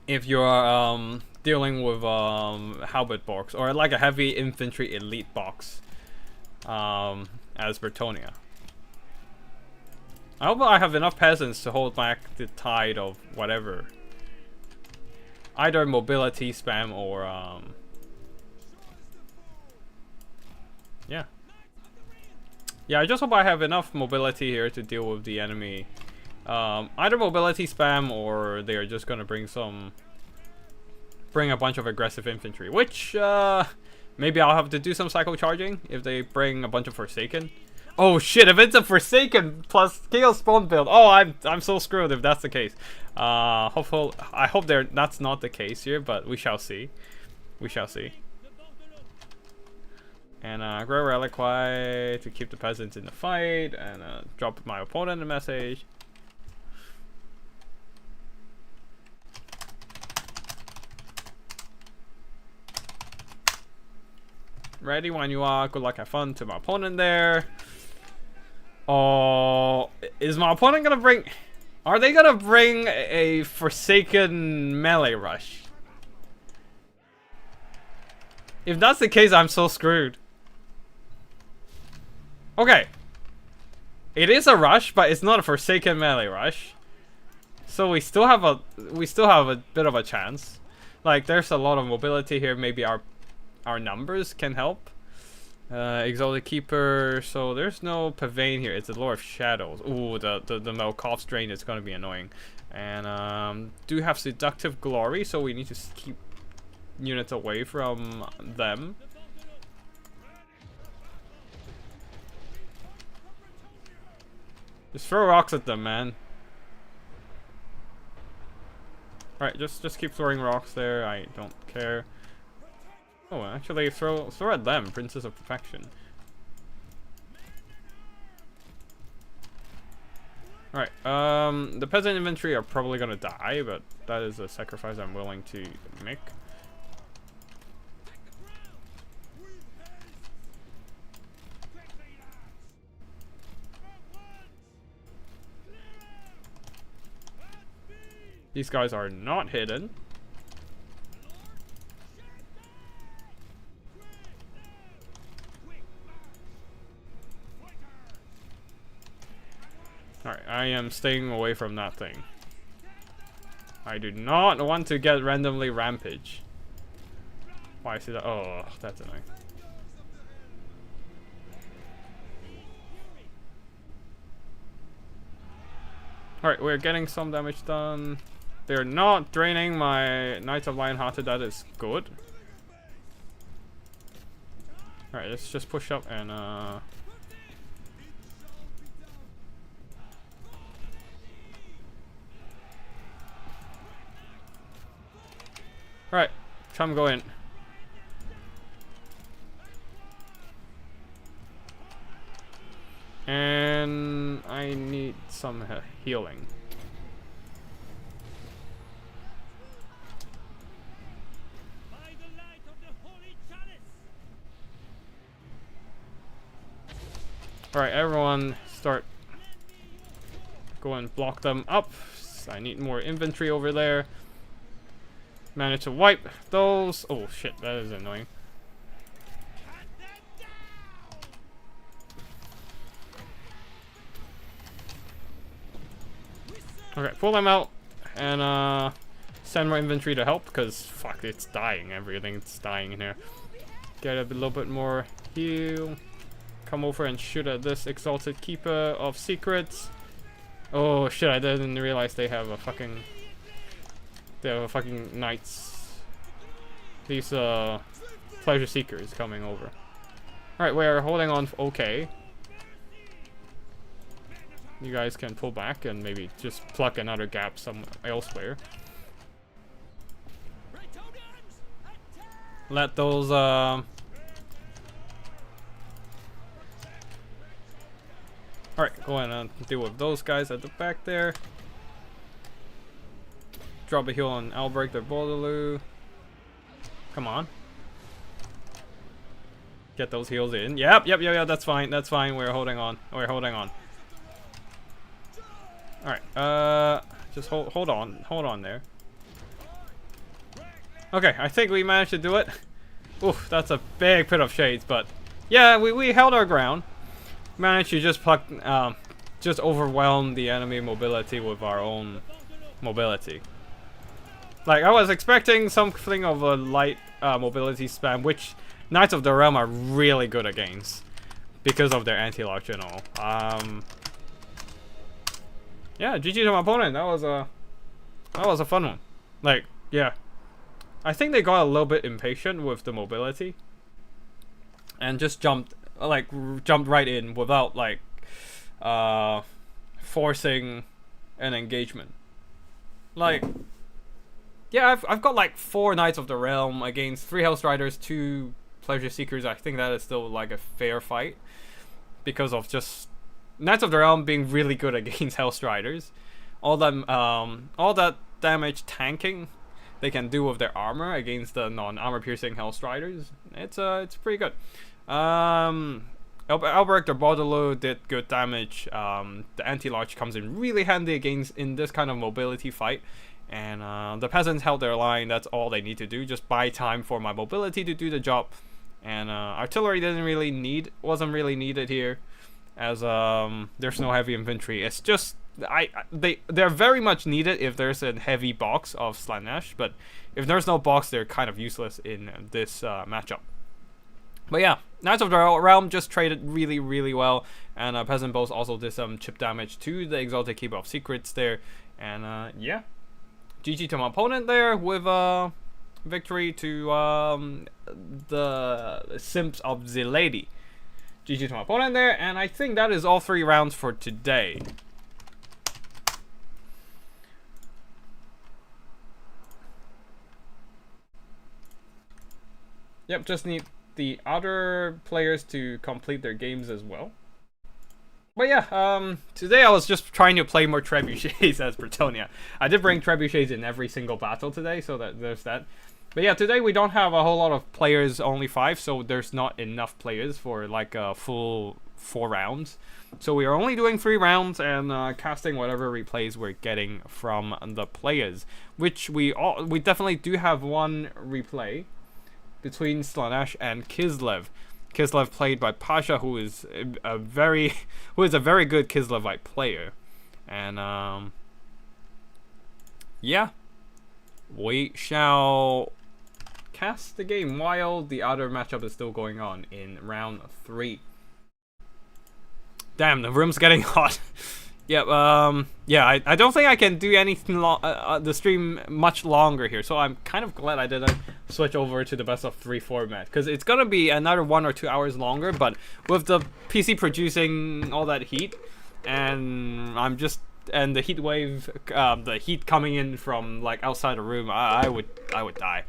if you're dealing with halberd box or like a heavy infantry elite box as Bretonnia. I hope I have enough peasants to hold back the tide of whatever. Either mobility spam or yeah. Yeah, I just hope I have enough mobility here to deal with the enemy. Either mobility spam or they are just gonna bring a bunch of aggressive infantry, which maybe I'll have to do some cycle charging if they bring a bunch of Forsaken. Oh shit! If it's a Forsaken plus Chaos Spawn build, oh, I'm so screwed if that's the case. Hopefully, I hope that's not the case here, but we shall see. We shall see. And grow Reliquy to keep the peasants in the fight, and drop my opponent a message. Ready when you are. Good luck, have fun to my opponent there. Oh, is my opponent gonna bring... Are they gonna bring a Forsaken melee rush? If that's the case, I'm so screwed. Okay. It is a rush, but it's not a Forsaken melee rush. So we still have a bit of a chance. Like, there's a lot of mobility here. Maybe our numbers can help. Exalted Keeper. So there's no Pavane here. It's the Lord of Shadows. Ooh, the Melkov strain is gonna be annoying. And do have Seductive Glory, so we need to keep units away from them. Just throw rocks at them, man. Alright, just keep throwing rocks there. I don't care. Oh, actually, throw at them, Princess of Perfection. Alright, the peasant infantry are probably gonna die, but that is a sacrifice I'm willing to make. These guys are not hidden. Alright, I am staying away from that thing. I do not want to get randomly rampage. Why is it? Oh, that's annoying. Alright, we're getting some damage done. They're not draining my Knights of Lionhearted. That is good. Alright, let's just push up and Alright, time to go in. And I need some healing. Alright, everyone start. Go and block them up. I need more infantry over there. Manage to wipe those. Oh shit, that is annoying. Okay, pull them out and send more infantry to help, because fuck, it's dying. Everything's dying in here. Get a little bit more heal. Come over and shoot at this Exalted Keeper of Secrets. Oh shit, I didn't realize they have a fucking... They have a fucking knights. These pleasure seekers coming over. Alright, we're holding on okay. You guys can pull back and maybe just pluck another gap somewhere elsewhere. Let those Alright, go ahead and deal with those guys at the back there. Drop a heal on Albrecht or Bordeloo. Come on. Get those heals in. Yep, that's fine. That's fine. We're holding on. We're holding on. Alright, just hold on there. Okay, I think we managed to do it. Oof, that's a big pit of shades, but yeah, we held our ground. Managed to just pluck, just overwhelm the enemy mobility with our own mobility. Like, I was expecting something of a light mobility spam, which Knights of the Realm are really good against because of their anti-large and all. Yeah, GG to my opponent. That was a fun one. Like, yeah. I think they got a little bit impatient with the mobility and just jumped like jumped right in without like forcing an engagement. Like, yeah, I've got like 4 Knights of the Realm against 3 Hellstriders, 2 Pleasure Seekers. I think that is still like a fair fight because of just Knights of the Realm being really good against Hellstriders. All that damage tanking they can do with their armor against the non-armor piercing Hellstriders. It's pretty good. Albrecht or Baudelaire did good damage. The anti-large comes in really handy against in this kind of mobility fight. And the peasants held their line. That's all they need to do. Just buy time for my mobility to do the job. And artillery wasn't really needed here, as there's no heavy infantry. It's just they're very much needed if there's a heavy box of Slaanesh, but if there's no box, they're kind of useless in this matchup. But yeah, Knights of the Realm just traded really, really well, and Peasant Bows also did some chip damage to the Exalted Keeper of Secrets there, and yeah, GG to my opponent there with victory to the Simps of the Lady. GG to my opponent there, and I think that is all 3 rounds for today. Yep, just need the other players to complete their games as well. But yeah, today I was just trying to play more trebuchets as Bretonnia. I did bring trebuchets in every single battle today, so that there's that. But yeah, today we don't have a whole lot of players, only 5, so there's not enough players for like a full 4 rounds. So we are only doing 3 rounds and casting whatever replays we're getting from the players, which we definitely do have one replay between Slaanesh and Kislev. Kislev played by Pasha, who is a very good Kislevite player, and yeah, we shall cast the game while the other matchup is still going on in round 3. Damn, the room's getting hot. Yeah, yeah, I don't think I can do anything the stream much longer here, so I'm kind of glad I didn't switch over to the best of 3 format, because it's gonna be another 1 or 2 hours longer, but with the PC producing all that heat, and the heat wave, the heat coming in from like outside the room, I would die.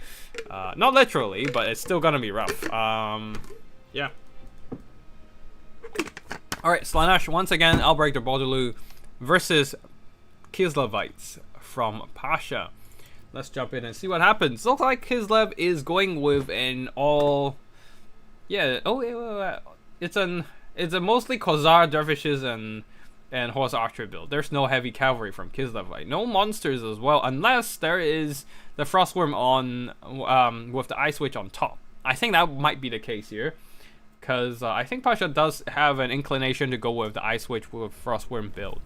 Not literally, but it's still gonna be rough. Yeah. Alright, Slaanesh once again, Albrecht or Baudelaire versus Kislevites from Pasha. Let's jump in and see what happens. Looks like Kislev is going with an all... Yeah, it's a mostly Khazar dervishes and horse archer build. There's no heavy cavalry from Kislevite. No monsters as well, unless there is the Frostworm on with the Ice Witch on top. I think that might be the case here, because I think Pasha does have an inclination to go with the Ice Witch with Frostworm build,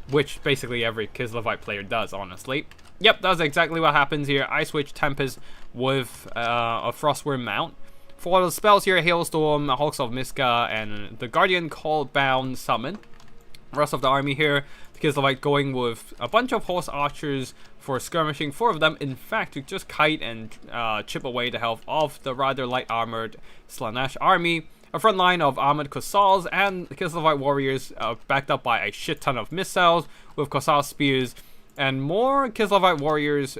which basically every Kislevite player does, honestly. Yep, that's exactly what happens here. Ice Witch Tempest with a Frostworm mount. For the spells here, Hailstorm, Hawks of Miska, and the Guardian Call Bound Summon. Rest of the army here, the Kislevite going with a bunch of horse archers for skirmishing. 4 of them, in fact, to just kite and chip away the health of the rather light armored Slaanesh army. A front line of armored Kossals and the Kislevite warriors backed up by a shit ton of missiles with Kossal spears, and more Kislevite warriors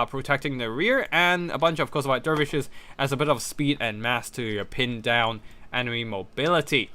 protecting the rear, and a bunch of Kislevite dervishes as a bit of speed and mass to pin down enemy mobility.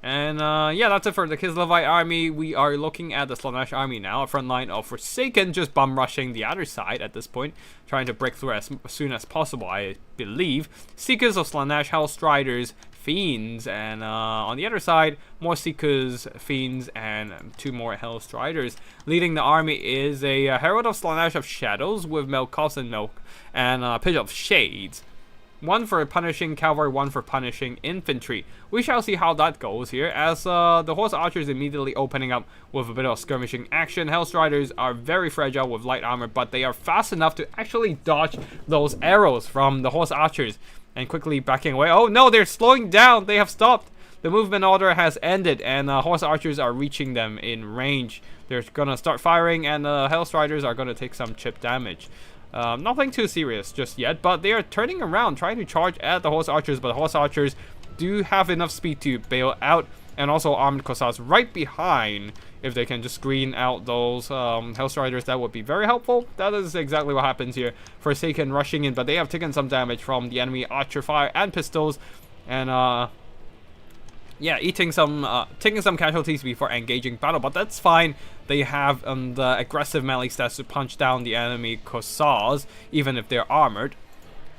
And yeah, that's it for the Kislevite army. We are looking at the Slaanesh army now. A front line of Forsaken just bum rushing the other side at this point, trying to break through as soon as possible, I believe. Seekers of Slaanesh, Hellstriders, Fiends, and on the other side, more Seekers, Fiends, and 2 more Hellstriders. Leading the army is a Herald of Slaanesh of Shadows with Melkos and Pit of Shades. 1 for punishing cavalry, 1 for punishing infantry. We shall see how that goes here, as the horse archers immediately opening up with a bit of skirmishing action. Hellstriders are very fragile with light armor, but they are fast enough to actually dodge those arrows from the horse archers and quickly backing away. Oh no, they're slowing down. They have stopped. The movement order has ended, and horse archers are reaching them in range. They're gonna start firing, and the Hellstriders are gonna take some chip damage. Nothing too serious just yet, but they are turning around, trying to charge at the horse archers, but the horse archers do have enough speed to bail out, and also armed Cossacks right behind. If they can just screen out those Hellstriders, that would be very helpful. That is exactly what happens here. Forsaken rushing in, but they have taken some damage from the enemy archer fire and pistols, and yeah, taking some casualties before engaging battle, but that's fine. They have the aggressive melee stats to punch down the enemy Cossacks, even if they're armored.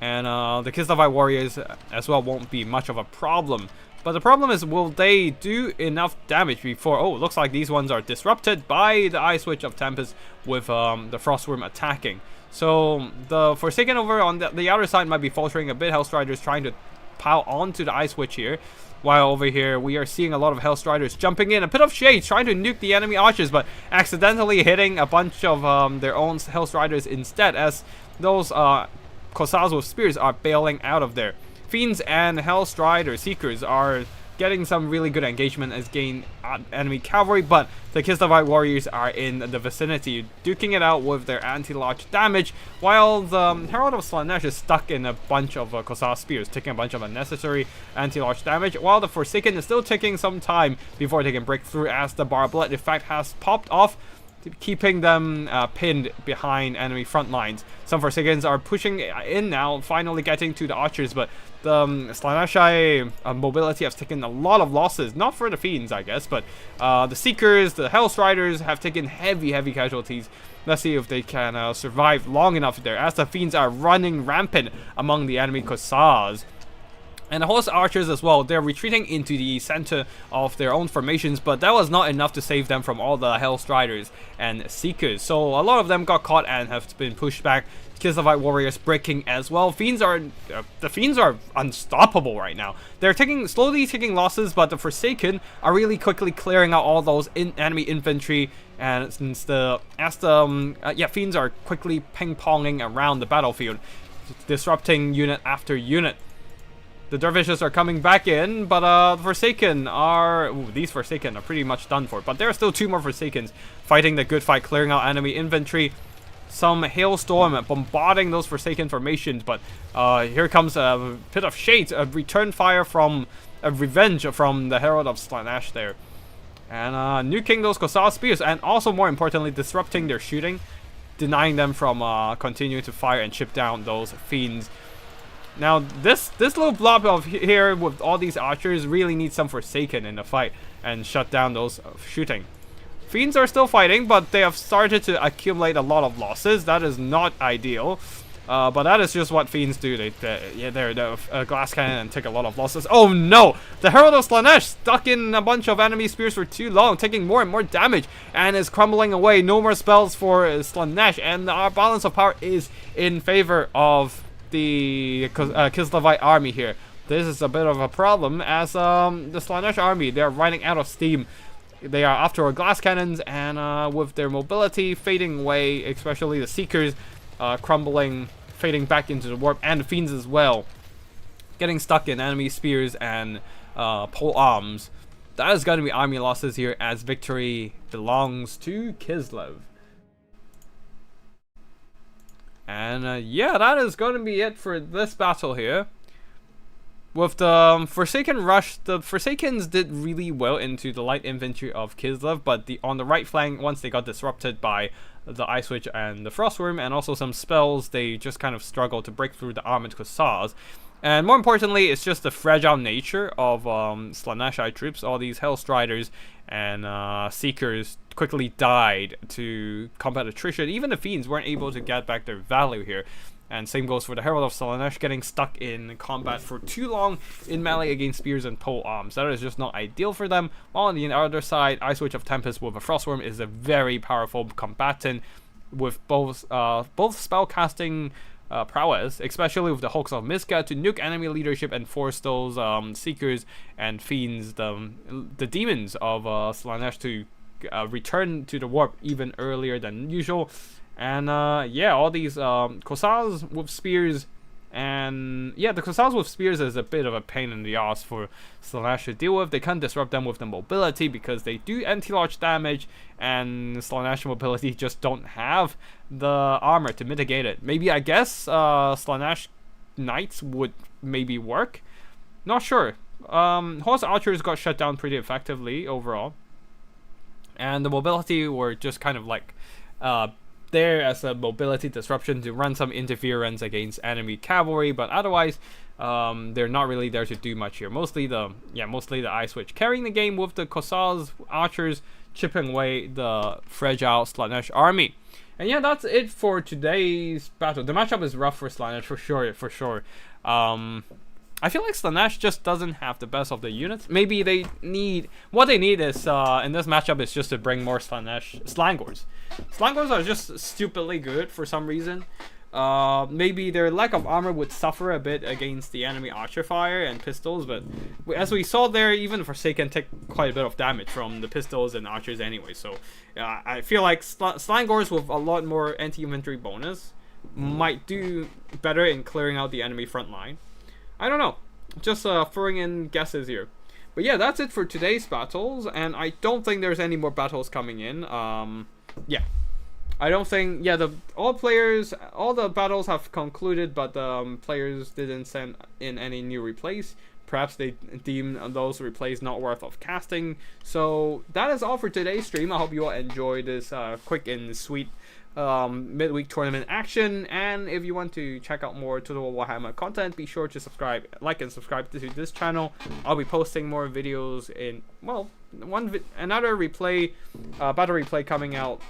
And the Kislev warriors as well won't be much of a problem. But the problem is, will they do enough damage before... Oh, it looks like these ones are disrupted by the Eye Switch of Tempest with the Frostworm attacking. So the Forsaken over on the other side might be faltering a bit. Hellstriders trying to pile onto the Eye Switch here. While over here, we are seeing a lot of Hellstriders jumping in. A bit of Shades trying to nuke the enemy archers, but accidentally hitting a bunch of their own Hellstriders instead, as those Cossacks with spears are bailing out of there. Fiends and Hellstrider Seekers are getting some really good engagement against enemy cavalry, but the Kislevite warriors are in the vicinity, duking it out with their anti-large damage, while the Herald of Slanesh is stuck in a bunch of Cossack spears, taking a bunch of unnecessary anti-large damage, while the Forsaken is still taking some time before they can break through, as the Barblet effect has popped off, keeping them pinned behind enemy front lines. Some Forsakens are pushing in now, finally getting to the archers, but the Slanesh mobility has taken a lot of losses. Not for the Fiends, I guess, but the Seekers, the Hellstriders have taken heavy casualties. Let's see if they can survive long enough there, as the Fiends are running rampant among the enemy Cossacks. And the horse archers as well, they're retreating into the center of their own formations, but that was not enough to save them from all the Hellstriders and Seekers. So a lot of them got caught and have been pushed back. Kislevite warriors breaking as well. The Fiends are unstoppable right now. They're slowly taking losses, but the Forsaken are really quickly clearing out all those enemy infantry. And since Fiends are quickly ping-ponging around the battlefield, disrupting unit after unit. The Dervishes are coming back in, but the Forsaken are... Ooh, these Forsaken are pretty much done for. But there are still two more Forsakens fighting the good fight, clearing out enemy infantry. Some Hailstorm bombarding those Forsaken formations, but here comes a bit of Shades, a return fire from... a revenge from the Herald of Slanesh there. And nuking those Cossack spears, and also more importantly, disrupting their shooting, denying them from continuing to fire and chip down those Fiends. Now, this little blob of here with all these archers really needs some Forsaken in the fight and shut down those shooting. Fiends are still fighting, but they have started to accumulate a lot of losses. That is not ideal, but that is just what Fiends do. They're glass cannon and take a lot of losses. Oh no! The Herald of Slanesh stuck in a bunch of enemy spears for too long, taking more and more damage, and is crumbling away. No more spells for Slanesh, and our balance of power is in favor of the Kislevite army here. This is a bit of a problem, as the Slanesh army, they're running out of steam. They are after glass cannons, and with their mobility fading away, especially the Seekers crumbling, fading back into the warp, and the Fiends as well, getting stuck in enemy spears and pole arms. That is going to be army losses here, as victory belongs to Kislev. And yeah, that is going to be it for this battle here. With the Forsaken rush, the Forsakens did really well into the light infantry of Kislev, but on the right flank, once they got disrupted by the Ice Witch and the Frostworm, and also some spells, they just kind of struggled to break through the armored Cossacks. And more importantly, it's just the fragile nature of Slanesh troops. All these Hellstriders and Seekers quickly died to combat attrition. Even the Fiends weren't able to get back their value here. And same goes for the Herald of Slanesh, getting stuck in combat for too long in melee against spears and pole arms. That is just not ideal for them. While on the other side, Ice Witch of Tempest with a Frostworm is a very powerful combatant with both spellcasting prowess, especially with the Hulks of Miska, to nuke enemy leadership and force those Seekers and Fiends, the demons of Slanesh, to return to the warp even earlier than usual. And yeah, all these Cossacks with spears, and yeah, the Cossacks with spears is a bit of a pain in the ass for Slanesh to deal with. They can't disrupt them with the mobility because they do anti-large damage, and Slanesh mobility just don't have the armor to mitigate it. Maybe, I guess, Slanesh Knights would maybe work. Not sure. Horse archers got shut down pretty effectively overall, and the mobility were just kind of like there as a mobility disruption to run some interference against enemy cavalry, but otherwise they're not really there to do much here. Mostly the Ice Witch carrying the game with the Kossar's archers chipping away the fragile Slaanesh army. And yeah, that's it for today's battle. The matchup is rough for Slaanesh for sure. I feel like Slaanesh just doesn't have the best of the units. Maybe what they need is in this matchup is just to bring more Slangors. Slangors are just stupidly good for some reason. Maybe their lack of armor would suffer a bit against the enemy archer fire and pistols, but as we saw there, even Forsaken take quite a bit of damage from the pistols and archers anyway. So I feel like Slangors with a lot more anti-infantry bonus might do better in clearing out the enemy front line. I don't know, just throwing in guesses here. But yeah, that's it for today's battles, and I don't think there's any more battles coming in. Yeah, I don't think. Yeah, all the battles have concluded, but the players didn't send in any new replays. Perhaps they deem those replays not worth of casting. So that is all for today's stream. I hope you all enjoyed this quick and sweet midweek tournament action. And if you want to check out more Total Warhammer content, be sure to like and subscribe to this channel. I'll be posting more videos in another replay, battle replay coming out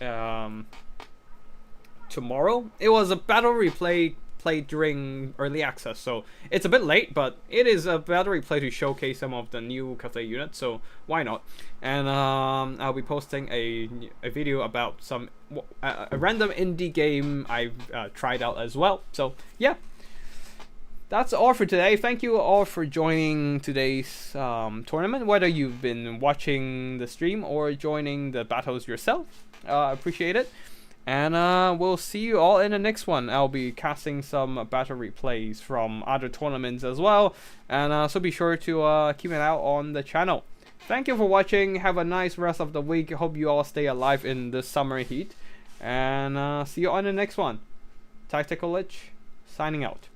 tomorrow. It was a battle replay played during early access, so it's a bit late, but it is a battle replay to showcase some of the new Cathay units, so why not? And I'll be posting a video about a random indie game I've tried out as well. So yeah, that's all for today. Thank you all for joining today's tournament, whether you've been watching the stream or joining the battles yourself. Appreciate it. And we'll see you all in the next one. I'll be casting some battle replays from other tournaments as well. And so be sure to keep an eye out on the channel. Thank you for watching. Have a nice rest of the week. Hope you all stay alive in this summer heat. And see you on the next one. Tactical Lich, signing out.